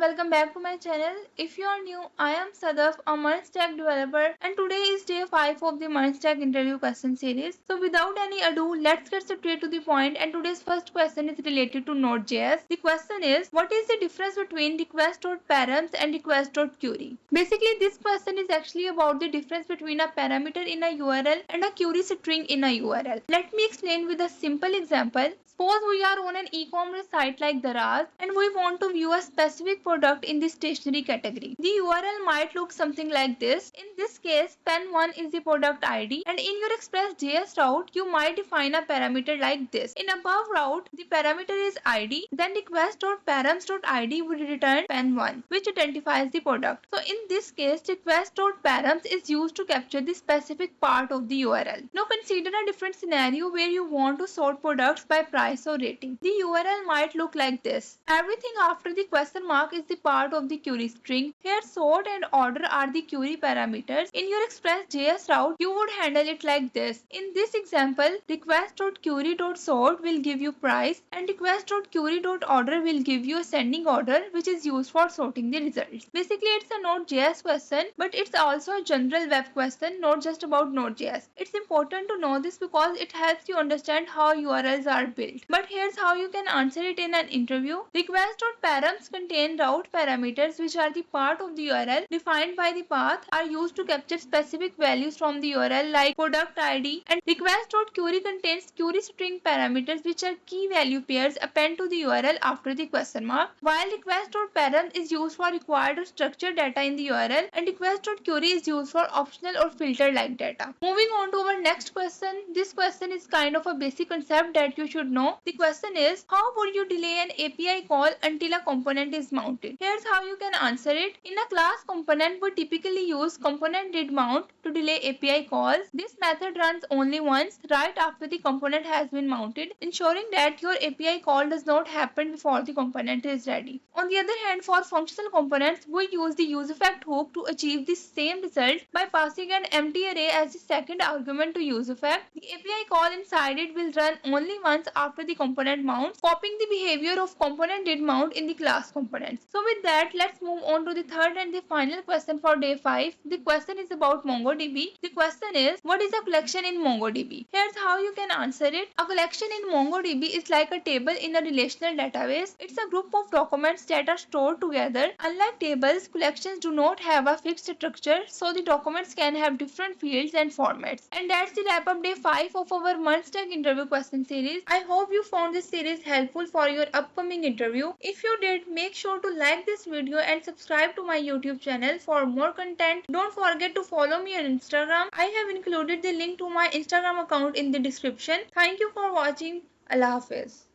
welcome back to my channel. If you are new, I am Sadaf, a MERN-Stack developer, and today is day 5 of the MERN-Stack interview question series. So without any ado, let's get straight to the point, and today's first question is related to Node.js. The question is, what is the difference between request.params and request.query? Basically, this question is actually about the difference between a parameter in a URL and a query string in a URL. Let me explain with a simple example. Suppose we are on an e-commerce site like Daraz and we want to view a specific product in the stationery category. The URL might look something like this. In this case, pen1 is the product ID, and in your Express.js route, you might define a parameter like this. In above route, the parameter is ID, then request.params.id would return pen1, which identifies the product. So in this case, request.params is used to capture the specific part of the URL. Now consider a different scenario where you want to sort products by price or rating. The URL might look like this. Everything after the question mark is the part of the query string. Here sort and order are the query parameters. In your Express.js route, you would handle it like this. In this example, request.query.sort will give you price and request.query.order will give you ascending order, which is used for sorting the results. Basically, it's a Node.js question, but it's also a general web question, not just about Node.js. It's important to know this because it helps you understand how URLs are built. But here's how you can answer it in an interview. Request.params contain route parameters, which are the part of the URL defined by the path, are used to capture specific values from the URL like product ID, and request.query contains query string parameters, which are key value pairs append to the URL after the question mark, while request.params is used for required or structured data in the URL and request.query is used for optional or filter like data. Moving on to our next question. This question is kind of a basic concept that you should know. The question is, how would you delay an API call until a component is mounted? Here's how you can answer it. In a class component, we typically use component did mount to delay API calls. This method runs only once, right after the component has been mounted, ensuring that your API call does not happen before the component is ready. On the other hand, for functional components, we use the useEffect hook to achieve the same result by passing an empty array as the second argument to useEffect. The API call inside it will run only once after the component mounts, copying the behavior of component did mount in the class components. So with that, let's move on to the third and the final question for day 5. The question is about MongoDB. The question is, what is a collection in MongoDB? Here's how you can answer it. A collection in MongoDB is like a table in a relational database. It's a group of documents that are stored together. Unlike tables, collections do not have a fixed structure, so the documents can have different fields and formats. And that's the wrap up day 5 of our MERN-Stack interview question series. I hope you found this series helpful for your upcoming interview. If you did, make sure to like this video and subscribe to my YouTube channel for more content. Don't forget to follow me on Instagram. I have included the link to my Instagram account in the description. Thank you for watching. Allah Hafiz.